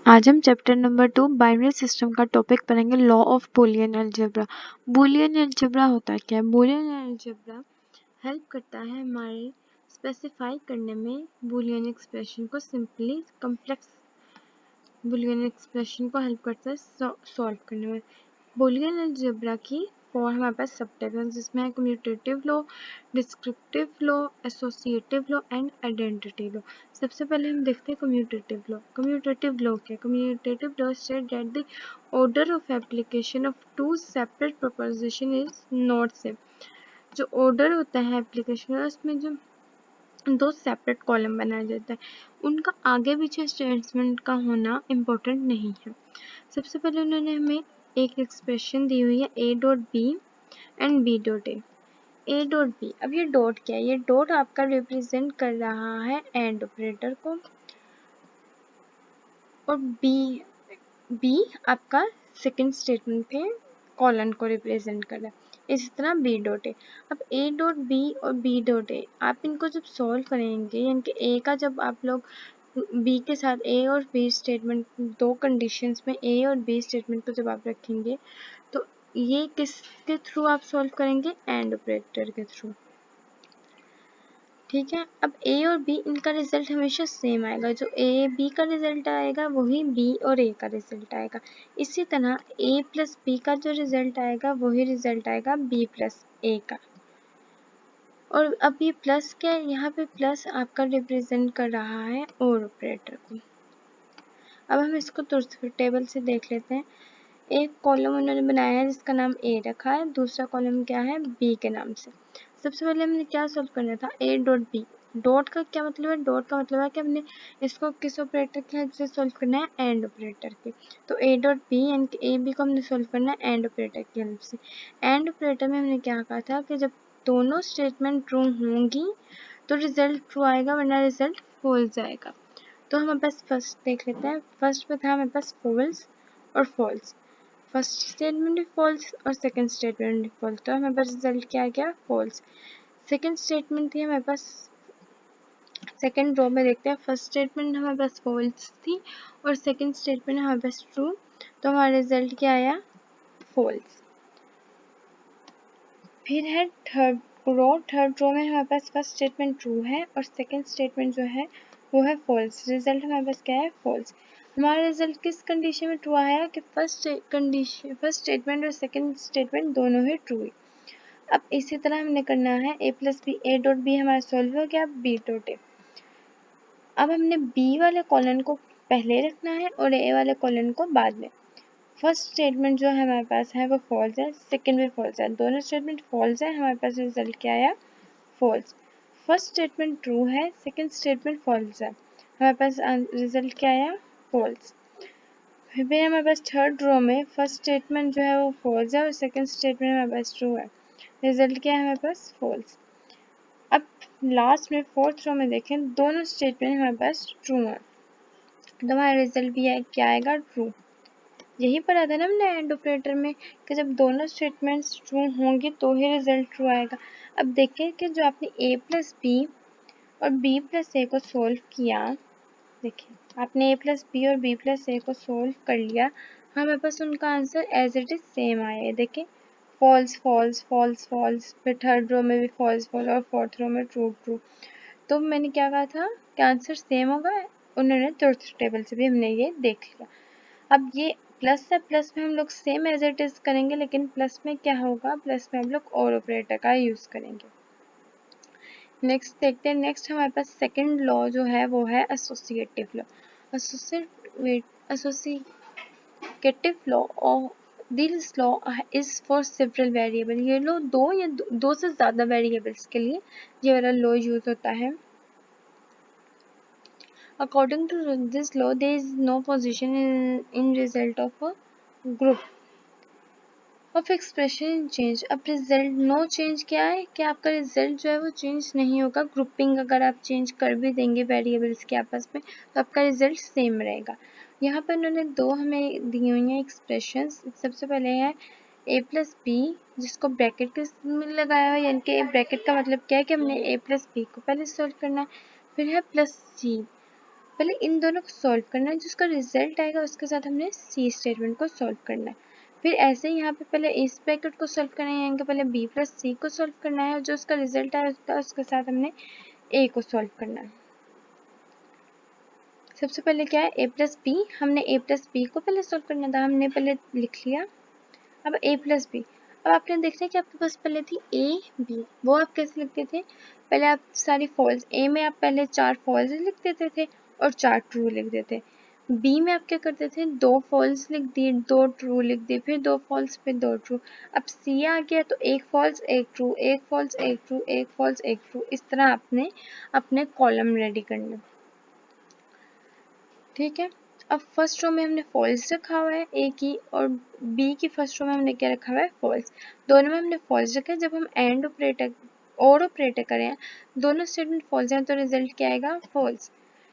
आज हम chapter number 2 binary system का टॉपिक पढ़ेंगे law of Boolean algebra. Boolean algebra होता क्या है? बूलियन अलजेब्रा हेल्प करता है हमारे स्पेसिफाई करने में बूलियन एक्सप्रेशन को सिंपली कॉम्प्लेक्स बूलियन एक्सप्रेशन को हेल्प करता है सॉल्व करने में। बूलियन अलजेब्रा की फॉर हमारे पास सब टाइप है जिसमें है commutative law, descriptive law, associative law and identity law. सबसे पहले हम देखते हैं कम्यूटेटिव लॉ। कम्यूटेटिव लॉ क्या? Commutative law state that the order of application of two separate proposition is not same. जो ऑर्डर होता है एप्लीकेशन का उसमें जो दो सेपरेट कॉलम बनाया जाता है उनका आगे पीछे स्टेटमेंट का होना इम्पोर्टेंट नहीं है। सबसे पहले उन्होंने हमें एक एक्सप्रेशन दी हुई है a dot B and b dot A dot B. अब ये डॉट क्या है? ये डॉट आपका रिप्रेजेंट कर रहा है एंड ऑपरेटर को और बी आपका सेकंड स्टेटमेंट पे कॉलन को रिप्रेजेंट कर रहा है। इसी तरह बी डॉट ए। अब ए डॉट बी और बी डॉट ए आप इनको जब सॉल्व करेंगे यानी कि ए का जब आप लोग बी के साथ ए और बी स्टेटमेंट दो कंडीशंस में ए और बी स्टेटमेंट को जब आप रखेंगे तो ये किसके थ्रू आप सॉल्व करेंगे? एंड ऑपरेटर के थ्रू। ठीक है। अब ए और बी इनका रिजल्ट हमेशा सेम आएगा। जो ए बी का रिजल्ट आएगा वही बी और ए का रिजल्ट आएगा। इसी तरह ए प्लस बी का जो रिजल्ट आएगा वही रिजल्ट आएगा बी प्लस ए का। और अब ये प्लस क्या है? यहाँ पे प्लस आपका रिप्रेजेंट कर रहा है और ऑपरेटर को। अब हम इसको दूसरे टेबल से देख लेते हैं। एक कॉलम उन्होंने बनाया है जिसका नाम ए रखा है, दूसरा कॉलम क्या है? बी के नाम से। सबसे पहले हमने क्या सॉल्व करना था? ए डॉट बी। डॉट का क्या मतलब है? डॉट का मतलब है कि हमने इसको किस ऑपरेटर की हेल्प से सॉल्व करना है? एंड ऑपरेटर की। तो ए डॉट बी यानी कि ए बी को हमने सॉल्व करना है एंड ऑपरेटर की हेल्प से। एंड ऑपरेटर में हमने क्या कहा था कि जब दोनों स्टेटमेंट ट्रू होंगी तो रिजल्ट ट्रू आएगा वरना रिजल्ट फॉल्स आएगा। तो हमारे पास फर्स्ट देख लेते हैं। फर्स्ट में था हमारे पास फॉल्स और फॉल्स। फर्स्ट स्टेटमेंट भी फॉल्स और सेकंड स्टेटमेंट भी फॉल्स। तो हमारे पास रिजल्ट क्या आ गया? फॉल्स। सेकंड स्टेटमेंट थी हमारे पास, सेकंड रो में देखते हैं। फर्स्ट स्टेटमेंट हमारे पास फॉल्स थी और सेकंड स्टेटमेंट हमारे पास ट्रू। तो हमारा रिजल्ट क्या आया? फॉल्स। फिर है थर्ड रो। थर्ड रो में हमारे पास फर्स्ट स्टेटमेंट ट्रू है और सेकंड स्टेटमेंट जो है वो है फॉल्स। रिजल्ट हमारे पास क्या है? फॉल्स। हमारा रिजल्ट किस कंडीशन में ट्रू आया कि फर्स्ट स्टेटमेंट और सेकंड स्टेटमेंट दोनों ही ट्रू है। अब इसी तरह हमने करना है A plus B. A dot B हमारा सॉल्व हो गया। B dot A. अब हमने बी वाले कॉलन को पहले रखना है और ए वाले कॉलन को बाद में। फर्स्ट स्टेटमेंट जो है हमारे पास है वो फॉल्स है, सेकंड भी फॉल्स है, दोनों स्टेटमेंट फॉल्स है। हमारे पास रिजल्ट क्या आया? फॉल्स। फर्स्ट स्टेटमेंट ट्रू है, सेकंड स्टेटमेंट फॉल्स है, हमारे पास रिजल्ट क्या आया? फॉल्स। फिर हमारे पास थर्ड रो में फर्स्ट स्टेटमेंट जो है वो फॉल्स है और सेकंड स्टेटमेंट हमारे पास ट्रू है, रिजल्ट क्या है हमारे पास? फॉल्स। अब लास्ट में फोर्थ रो में देखें, दोनों स्टेटमेंट हमारे पास ट्रू है तो हमारा रिजल्ट भी है क्या आएगा? ट्रू। यही पढ़ा था ना हमने एंड ऑपरेटर में कि जब दोनों स्टेटमेंट्स ट्रू होंगे तो ही रिजल्ट ट्रू आएगा। अब देखें कि जो आपने ए प्लस बी और बी प्लस ए को सोल्व किया, देखिए आपने ए प्लस बी और बी प्लस ए को सोल्व कर लिया, हमारे पास उनका answer as it is same आया है। देखिए फॉल्स फॉल्स फॉल्स फॉल्स, फिर थर्ड रो में भी फॉल्स फॉल्स और फोर्थ रो में ट्रू ट्रू। तो मैंने क्या कहा था कि आंसर सेम होगा, उन्होंने चौथे टेबल से भी हमने ये देख लिया। अब ये प्लस है, प्लस में हम लोग सेम एज इट इज करेंगे लेकिन प्लस में क्या होगा? प्लस में हम लोग और ऑपरेटर का यूज करेंगे। नेक्स्ट देखते हैं। नेक्स्ट हमारे पास सेकंड लॉ जो है वो है एसोसिएटिव लॉ। एसोसिएटिव लॉ और this law is for several variable. ये लो दो या दो से ज्यादा वेरिएबल्स के लिए ये वाला लॉ यूज होता है। According to this law, there is no position in result of a group of expression change। अब रिजल्ट नो चेंज क्या है कि आपका रिजल्ट जो है वो चेंज नहीं होगा। ग्रुपिंग अगर आप चेंज कर भी देंगे वेरिएबल्स के आपस में तो आपका रिजल्ट सेम रहेगा। यहाँ पर उन्होंने दो हमें दी हुई हैं एक्सप्रेशंस। सबसे पहले है ए प्लस बी जिसको ब्रैकेट में लगाया हुआ है, यानी कि ब्रैकेट का मतलब क्या है कि हमने ए प्लस बी को पहले सॉल्व करना है। फिर है प्लस सी पहले इन दोनों को सॉल्व करना है, जिसका रिजल्ट आएगा उसके साथ हमने सी स्टेटमेंट को सॉल्व करना है। फिर ऐसे ही यहाँ पे पहले इस ब्रैकेट को सॉल्व करना है, यानी कि पहले बी प्लस सी को सॉल्व करना है, और जो उसका रिजल्ट आएगा उसके साथ हमने ए को सॉल्व करना है। सबसे पहले क्या है, ए प्लस बी, हमने ए प्लस बी को पहले सॉल्व करना था, हमने पहले लिख लिया। अब ए प्लस बी, अब आपने देखा कि आपके पास पहले थी ए बी, वो आप कैसे लिखते थे, पहले आप सारी फॉल्स, ए में आप पहले 4 फॉल्स लिख देते थे और 4 ट्रू लिख देते। बी में आप क्या करते थे, 2 फॉल्स लिख दिए, 2 ट्रू लिख दिए, फिर 2 फॉल्स, फिर 2 ट्रू। अब सी आ गया तो 1 false 1 true, 1 false 1 true, 1 false 1 true, इस तरह आपने अपने कॉलम रेडी करने। ठीक है, अब फर्स्ट रो में हमने फॉल्स रखा हुआ है ए की, और बी की फर्स्ट रो में हमने क्या रखा हुआ है, फॉल्स। दोनों में हमने फॉल्स रखा है। जब हम एंड ऑपरेटर और ऑपरेटर करें, दोनों स्टेटमेंट फॉल्स हैं, तो रिजल्ट क्या आएगा, फॉल्स,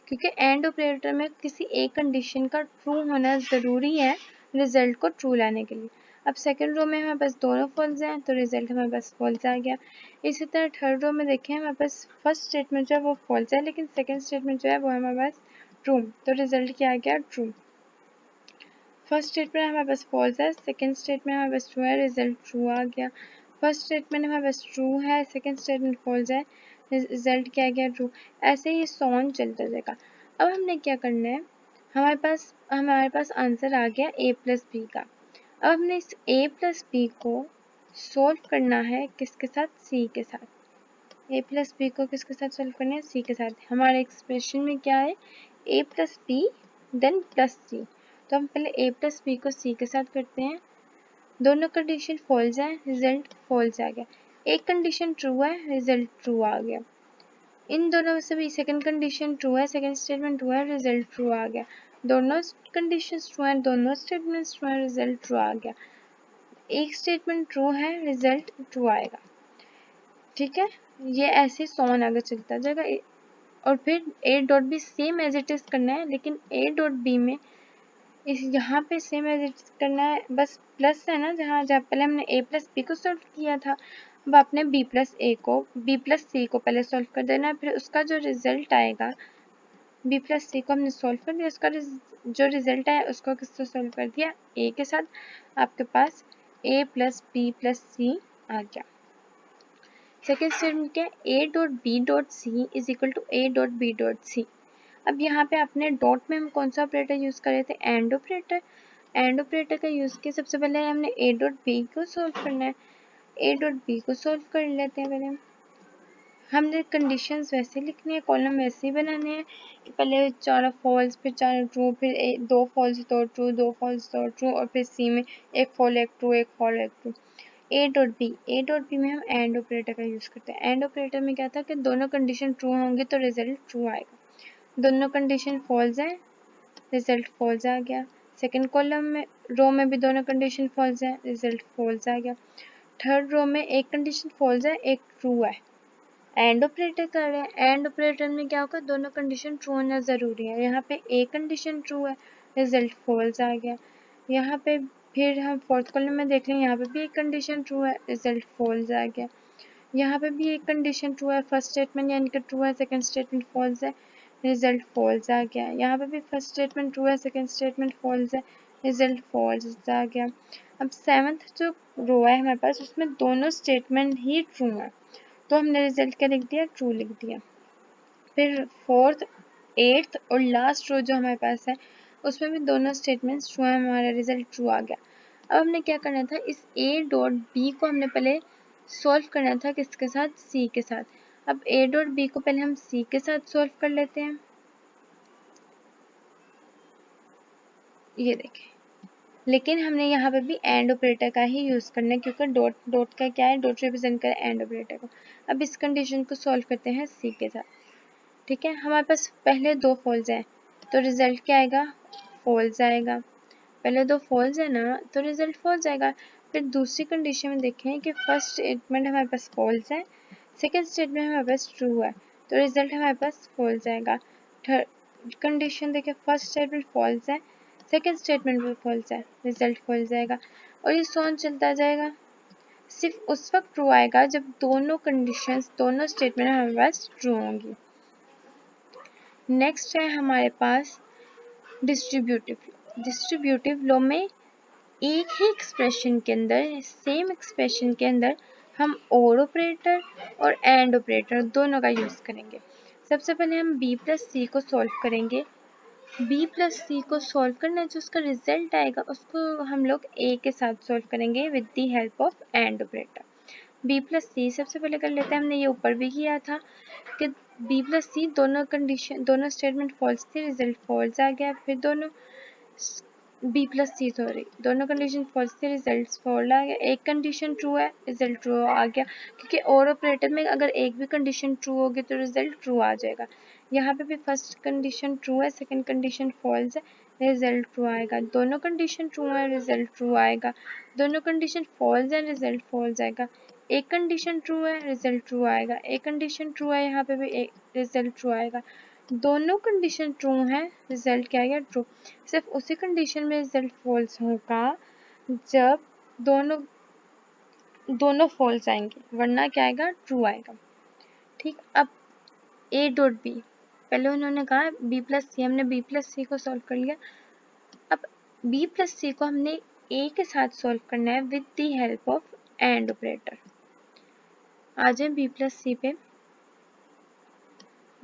क्योंकि एंड ऑपरेटर में किसी एक कंडीशन का ट्रू होना ज़रूरी है रिजल्ट को ट्रू लाने के लिए। अब सेकंड रो में हमारे पास दोनों फॉल्स हैं, तो रिजल्ट हमारे पास फॉल्स आ गया। इसी तरह थर्ड रो में देखें, हमारे पास फर्स्ट स्टेटमेंट जो है वो फॉल्स है, लेकिन सेकंड स्टेटमेंट जो है वो हमारे पास ट्रू, तो रिजल्ट क्या आ गया, ट्रू। फर्स्ट स्टेटमेंट हमारे पास फॉल्स है, सेकंड स्टेटमेंट हमारे पास ट्रू है, रिजल्ट ट्रू आ गया। फर्स्ट स्टेटमेंट हमारे पास ट्रू है, सेकंड स्टेटमेंट फॉल्स है, रिजल्ट क्या आ गया, ट्रू। ऐसे ही सॉन चलता जाएगा। अब हमने क्या करना है, हमारे पास आंसर आ गया ए प्लस बी का। अब हमने इस ए प्लस बी को सोल्व करना है किसके साथ, सी के साथ। ए प्लस बी को किसके साथ सोल्व करना है, सी के साथ। हमारे एक्सप्रेशन में क्या है, A plus B then plus सी, तो हम पहले ए प्लस बी को सी के साथ करते हैं। दोनों कंडीशन फॉल्स है, रिजल्ट फॉल्स आ गया। एक कंडीशन ट्रू है, रिजल्ट ट्रू आ गया। इन दोनों में से भी सेकंड कंडीशन ट्रू है, सेकंड स्टेटमेंट ट्रू है, रिजल्ट ट्रू आ गया। दोनों कंडीशन ट्रू है, दोनों स्टेटमेंट ट्रू है, रिजल्ट ट्रू आ गया। एक स्टेटमेंट ट्रू है, रिजल्ट ट्रू आएगा। ठीक है, ये ऐसे सॉन आगे चलता जाएगा। और फिर A dot B same as it is करना है, लेकिन ए डॉट बी में इस यहाँ पे सेम एज इट इज करना है, बस प्लस है ना, जहाँ जहाँ पहले हमने ए प्लस बी को सॉल्व किया था, अब आपने बी प्लस सी को पहले सॉल्व कर देना है। फिर उसका जो रिजल्ट आएगा, बी प्लस सी को हमने सॉल्व कर दिया, उसका जो रिजल्ट आया उसको किससे सॉल्व कर दिया, ए के साथ। आपके पास A plus B plus C आ गया। सेकेंड स्टेटमेंट क्या है, A dot B dot C is equal to A dot B dot C. अब यहाँ पे अपने डॉट में हम कौन सा ऑपरेटर यूज कर रहे थे, एंड ऑपरेटर। एंड ऑपरेटर का यूज किया, सबसे पहले हमने ए डॉट बी को सोल्व करना है। ए डॉट बी को सोल्व कर लेते हैं पहले। हमने कंडीशंस वैसे लिखनी है, कॉलम वैसे ही बनाने हैं कि पहले 4 फॉल्स, फिर 4 ट्रू, फिर 2 फॉल्स 2 ट्रू, 2 फॉल्स 2 ट्रू, और फिर सी में 1 false 1 true, 1 false 1 true. A dot B में हम एंड ऑपरेटर का यूज करते हैं। एंड ऑपरेटर में क्या था कि दोनों कंडीशन ट्रू होंगे तो रिजल्ट ट्रू आएगा। दोनों कंडीशन फॉल्स है, रिजल्ट फॉल्स आ गया। सेकंड कॉलम में, रो में भी दोनों कंडीशन फॉल्स है, रिजल्ट फॉल्स आ गया। थर्ड रो में एक कंडीशन फॉल्स है, एक ट्रू है। एंड ऑपरेटर कर रहे हैं, एंड ऑपरेटर में क्या होगा, दोनों कंडीशन ट्रू होना ज़रूरी है। यहाँ पे एक कंडीशन ट्रू है, रिजल्ट फॉल्स आ गया। यहाँ पे फिर हम फोर्थ कॉलम में देख लें, यहाँ पे भी एक कंडीशन ट्रू है, रिजल्ट फॉल्स आ गया। यहाँ पे भी एक कंडीशन ट्रू है, फर्स्ट स्टेटमेंट यानी कि ट्रू है, सेकंड स्टेटमेंट फॉल्स है, रिजल्ट फॉल्स आ गया। यहाँ पे भी फर्स्ट स्टेटमेंट ट्रू है, सेकंड स्टेटमेंट फॉल्स है, रिजल्ट फॉल्स आ गया। अब सेवंथ जो रो है हमारे पास, उसमें दोनों स्टेटमेंट ही ट्रू है, तो हमने रिजल्ट क्या लिख दिया, ट्रू लिख दिया। फिर फोर्थ, एट्थ और लास्ट रो जो हमारे पास है, उसमें भी दोनों स्टेटमेंट्स ट्रू है, हमारा रिजल्ट ट्रू आ गया। अब हमने क्या करना था, इस ए डॉट बी को हमने पहले सॉल्व करना था किसके साथ, सी के साथ। अब ए डॉट बी को पहले हम सी के साथ सॉल्व कर लेते हैं। ये देखें, लेकिन हमने यहाँ पे भी एंड ऑपरेटर का ही यूज़ करना है, क्योंकि डॉट डॉट का क्या है, डॉट रिप्रेजेंट कर एंड ऑपरेटर को। अब इस कंडीशन को सॉल्व करते हैं सी के साथ। ठीक है, हमारे पास पहले 2 फॉल्स हैं, तो रिजल्ट क्या आएगा, फॉल्स आएगा। पहले 2 फॉल्स है ना, तो रिजल्ट फॉल्स आएगा। फिर दूसरी कंडीशन में देखें कि फर्स्ट स्टेटमेंट हमारे पास फॉल्स है, सेकंड स्टेटमेंट हमारे पास ट्रू है, तो रिजल्ट हमारे पास फॉल्स आएगा। थर्ड कंडीशन देखें, फर्स्ट स्टेटमेंट फॉल्स है, सेकंड स्टेटमेंट भी फॉल्स है, रिजल्ट फॉल्स आएगा। और ये सॉन चलता जाएगा। सिर्फ उस वक्त ट्रू आएगा जब दोनों कंडीशंस, दोनों स्टेटमेंट हमारे पास ट्रू होंगी। नेक्स्ट है हमारे पास डिस्ट्रीब्यूटिव लॉ। डिस्ट्रीब्यूटिव लॉ में एक ही एक्सप्रेशन के अंदर, सेम एक्सप्रेशन के अंदर हम और ऑपरेटर और एंड ऑपरेटर दोनों का यूज करेंगे। सबसे पहले हम b प्लस सी को सॉल्व करेंगे। b प्लस सी को सॉल्व करना, जो उसका रिजल्ट आएगा उसको हम लोग a के साथ सॉल्व करेंगे with the help of AND operator. b plus C सबसे पहले कर लेते हैं, हमने ये ऊपर भी किया था कि b प्लस सी दोनों कंडीशन, दोनों स्टेटमेंट फॉल्स थे, रिजल्ट फॉल्स आ गया। फिर दोनों b प्लस सी सॉरी दोनों कंडीशन फॉल्स थे, रिजल्ट फॉल्स आ गया। एक कंडीशन ट्रू है, रिजल्ट ट्रू आ गया, क्योंकि और ऑपरेटर में अगर एक भी कंडीशन ट्रू होगी तो रिजल्ट ट्रू आ जाएगा। यहाँ पे भी फर्स्ट कंडीशन ट्रू है, सेकंड कंडीशन फॉल्स है, रिजल्ट ट्रू आएगा। दोनों कंडीशन ट्रू है, रिजल्ट ट्रू आएगा। दोनों कंडीशन फॉल्स है, रिजल्ट फॉल्स आएगा। एक कंडीशन ट्रू है, रिजल्ट ट्रू आएगा। एक कंडीशन ट्रू है, यहाँ पे भी रिजल्ट ट्रू आएगा। दोनों कंडीशन ट्रू है, रिजल्ट क्या आएगा? ट्रू। सिर्फ उसी कंडीशन में रिजल्ट फॉल्स होगा जब दोनों फॉल्स आएंगे, वरना क्या आएगा? ट्रू आएगा। ठीक, अब a डॉट बी, पहले उन्होंने कहा b प्लस सी, हमने b प्लस सी को सॉल्व कर लिया। अब b प्लस सी को हमने a के साथ सॉल्व करना है with the help of AND operator. आ जाए b प्लस सी पे।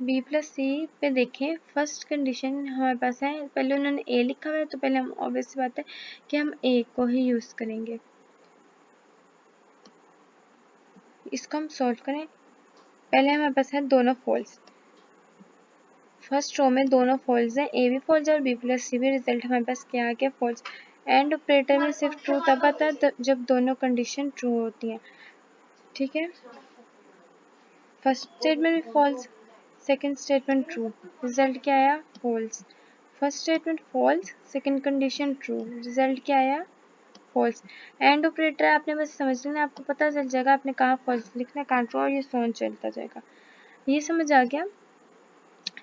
b प्लस सी पे देखें, फर्स्ट कंडीशन हमारे पास है, पहले उन्होंने a लिखा हुआ है तो पहले हम ऑब्वियस बात है कि हम a को ही यूज करेंगे। इसको हम सॉल्व करें, पहले हमारे पास है दोनों फॉल्स, फर्स्ट रो में दोनों फॉल्स हैं, a भी फॉल्स है और b प्लस सी भी। रिजल्ट हमारे पास क्या आ गया? फॉल्स। एंड ऑपरेटर में सिर्फ ट्रू तब आता है जब दोनों कंडीशन ट्रू होती हैं। ठीक है, फर्स्ट स्टेटमेंट भी false, second statement true, result क्या आया? False. First statement false, second condition true, result क्या आया? फॉल्स। एंड ऑपरेटर आपने बस समझ लेना, आपको पता चल जाएगा आपने कहाँ फॉल्स लिखना है, कहाँ ट्रू, और ये सोन चलता जाएगा। ये समझ आ गया।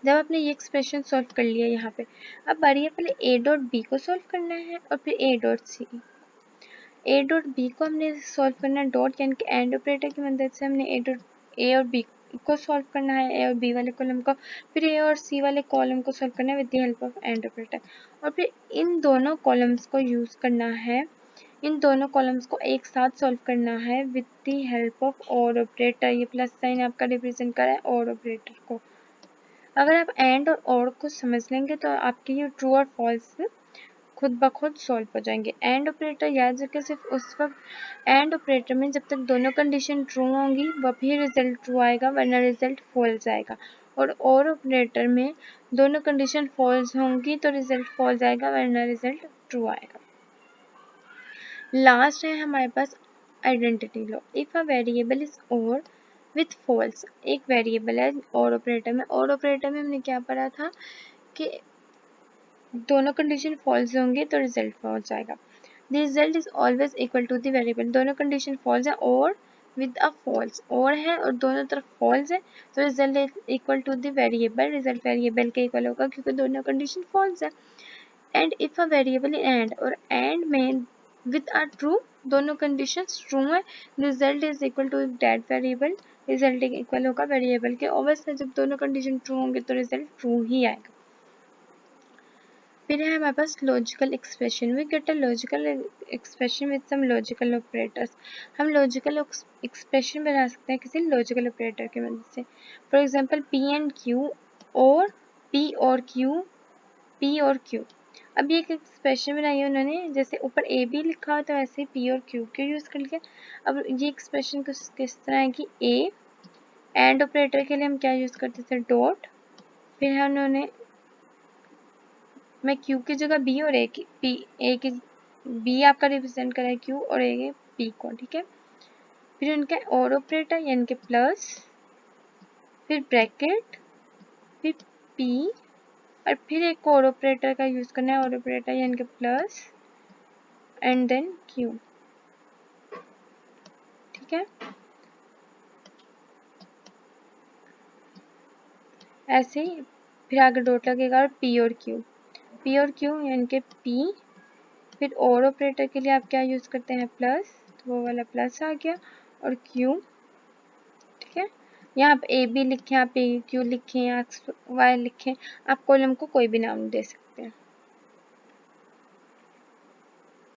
जब आपने ये एक्सप्रेशन सॉल्व कर लिया यहाँ पे, अब बारी है पहले a डॉट बी को सॉल्व करना है और फिर a dot C. a dot B को हमने सॉल्व करना है डॉट यानी कि एंड ऑपरेटर की मदद से हमने a और b को सॉल्व करना है, a और b वाले कॉलम को, फिर a और c वाले कॉलम को सॉल्व करना है with the help of AND operator, और फिर इन दोनों कॉलम्स को यूज करना है, इन दोनों कॉलम्स को एक साथ सॉल्व करना है विद द हेल्प ऑफ और ऑपरेटर। ये प्लस साइन आपका रिप्रेजेंट कर रहा है और ऑपरेटर को। अगर आप एंड और को समझ लेंगे तो आपके ये ट्रू और फॉल्स खुद ब खुद सॉल्व हो जाएंगे। एंड ऑपरेटर याद रखें, सिर्फ उस वक्त एंड ऑपरेटर में जब तक दोनों कंडीशन ट्रू होंगी वही रिजल्ट ट्रू आएगा, वरना रिजल्ट फॉल्स आएगा। और ऑपरेटर में दोनों कंडीशन फॉल्स होंगी तो रिजल्ट फॉल्स आएगा, वरना रिजल्ट ट्रू आएगा। लास्ट है हमारे पास identity law. If a variable is or with false, एक वेरिएबल है और ऑपरेटर में, और ऑपरेटर में हमने क्या पढ़ा था कि दोनों कंडीशन फॉल्स होंगे तो रिजल्ट फॉल्स आएगा। The result is always equal to the variable, दोनों कंडीशन फॉल्स है और विद अ फॉल्स, और है और दोनों तरफ फॉल्स है तो result equal to the variable, result variable के इक्वल होगा क्योंकि दोनों कंडीशन फॉल्स है। And if a variable and, और एंड में विद अ ट्रू, दोनों कंडीशंस ट्रू है, result is equal to that variable, result equal होगा वेरिएबल के। ऑब्वियसली जब दोनों कंडीशन ट्रू होंगे तो रिजल्ट ट्रू ही आएगा। फिर है हमारे पास logical expression. We get a logical expression with some logical operators. हम लॉजिकल एक्सप्रेशन बना सकते हैं किसी लॉजिकल ऑपरेटर की मदद से। For example P and Q, और P or Q, P or Q. अब ये एक एक्सप्रेशन बनाई है उन्होंने, जैसे ऊपर ए बी लिखा हो तो ऐसे P or Q Q use कर लिया। अब ये एक्सप्रेशन किस तरह है कि ए एंड ऑपरेटर के लिए हम क्या यूज करते थे? डॉट। फिर है उन्होंने, मैं क्यू की जगह बी और ए की बी आपका रिप्रेजेंट करा है क्यू और ए पी को। ठीक है, फिर उनका और ऑपरेटर यानी कि प्लस, फिर ब्रैकेट, फिर पी, और फिर एक और ऑपरेटर का यूज करना है, और ऑपरेटर यानी कि प्लस एंड देन क्यू। ठीक है, ऐसे ही फिर आगे डॉट लगेगा और P or Q, P or Q यानी कि पी, फिर और ऑपरेटर के लिए आप क्या यूज करते हैं? प्लस, तो वो वाला प्लस आ गया, और क्यू। ठीक है, यहाँ आप ए बी लिखें, आप ए क्यू लिखें या एक्स वाई लिखें, आप कॉलम को कोई भी नाम दे सकते हैं।